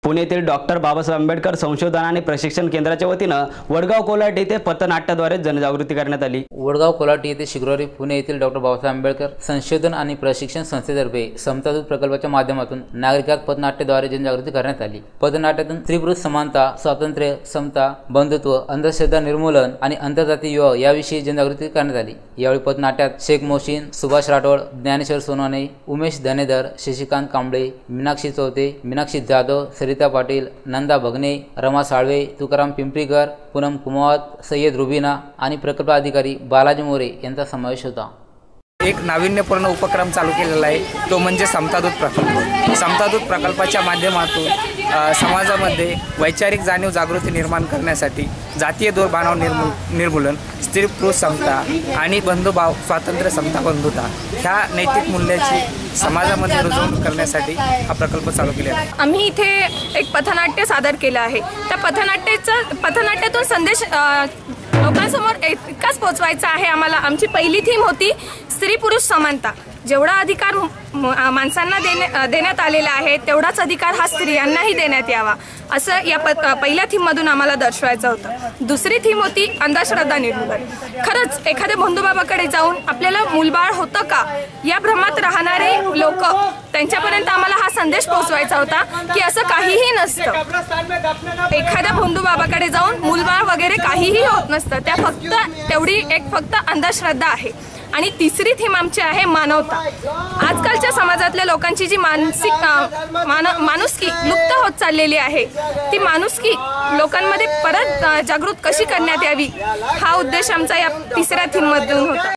पुणे येथील डॉक्टर बाबासाहेब आंबेडकर संशोधन आणि प्रशिक्षण केंद्राच्या वतीनं वडगाव कोल्हाटी येथे पथनाट्याद्वारे जनजागृती करण्यात आली। वडगाव कोल्हाटी येथे शुक्रवारी पुणे येथील डॉक्टर बाबासाहेब आंबेडकर संशोधन आणि प्रशिक्षण संस्थेतर्फे समतादूत प्रकल्पाच्या माध्यमातून नागरिकांत पथनाट्याद्वारे जनजागृती करण्यात आली। पथनाट्यातून स्त्री पुरुष समानता, स्वातंत्र्य, समता, बंधुत्व, अंधश्रद्धा निर्मूलन आणि आंतरजातीय युवा याविषयी जनजागृती करण्यात आली। यावेळी पथनाट्यात शेख मोहसिन, सुभाष राठोड, ज्ञानेश्वर सोनवणे, उमेश धनेदर, शशिकांत कांबळे, मीनाक्षी चौथे, मीनाक्षी जाधव, सरिता पाटील, नंदा भगने, रमा साळवे, तुकाराम पिंपरीकर, पूनम कुमावत, सय्यद रुबीना आणि प्रकल्प अधिकारी बालाजी मोरे यांचा समावेश होता। एक नाविन्यपूर्ण उपक्रम चालू केलेला आहे, तो म्हणजे समतादूत प्रकल्प। समतादूत प्रकल्पाच्या माध्यमातून समाजामध्ये वैचारिक जाणीव जागृती निर्माण करण्यासाठी जातीय दुर्भाव निर्मूलन, स्त्री पुरुष समता आणि बंधुभाव, स्वातंत्र्य, समता, बंधुता ह्या नैतिक मूल्याची समाजामध्ये रुजवणूक करण्यासाठी हा प्रकल्प चालू केलेला आहे। आम्ही इथे एक पथनाट्य सादर केलं आहे। त्या पथनाट्यातून संदेश लोकांसमोर इतकाच पोहोचवायचा आहे आम्हाला। आमची पहिली थीम होती स्त्री पुरुष समानता। जेवढा अधिकार माणसांना देण्यात आलेला आहे तेवढाच अधिकार हा स्त्रियांनाही देण्यात यावा असं या पहिल्या थीममधून आम्हाला दर्शवायचं होतं। दुसरी थीम होती अंधश्रद्धा निर्मूलन। खरंच एखाद्या बंधुबाबाकडे जाऊन आपल्याला मूलबाळ होतं का या भ्रमात राहणारे लोक, त्यांच्यापर्यंत आम्हाला हा संदेश पोहोचवायचा होता की असं काहीही नसतं। एखाद्या बंधुबाबाकडे जाऊन मूलबाळ वगैरे काहीही होत नसतं, त्या फक्त अंधश्रद्धा आहे। आणि तिसरी थीम आमची आहे मानवता। आजकालच्या समाजातल्या लोकांची जी माणुसकी लुप्त होत चाललेली आहे, ती माणुसकी लोकांमध्ये परत जागृत कशी करण्यात यावी हा उद्देश आमचा या तिसऱ्या थीम मधून होता।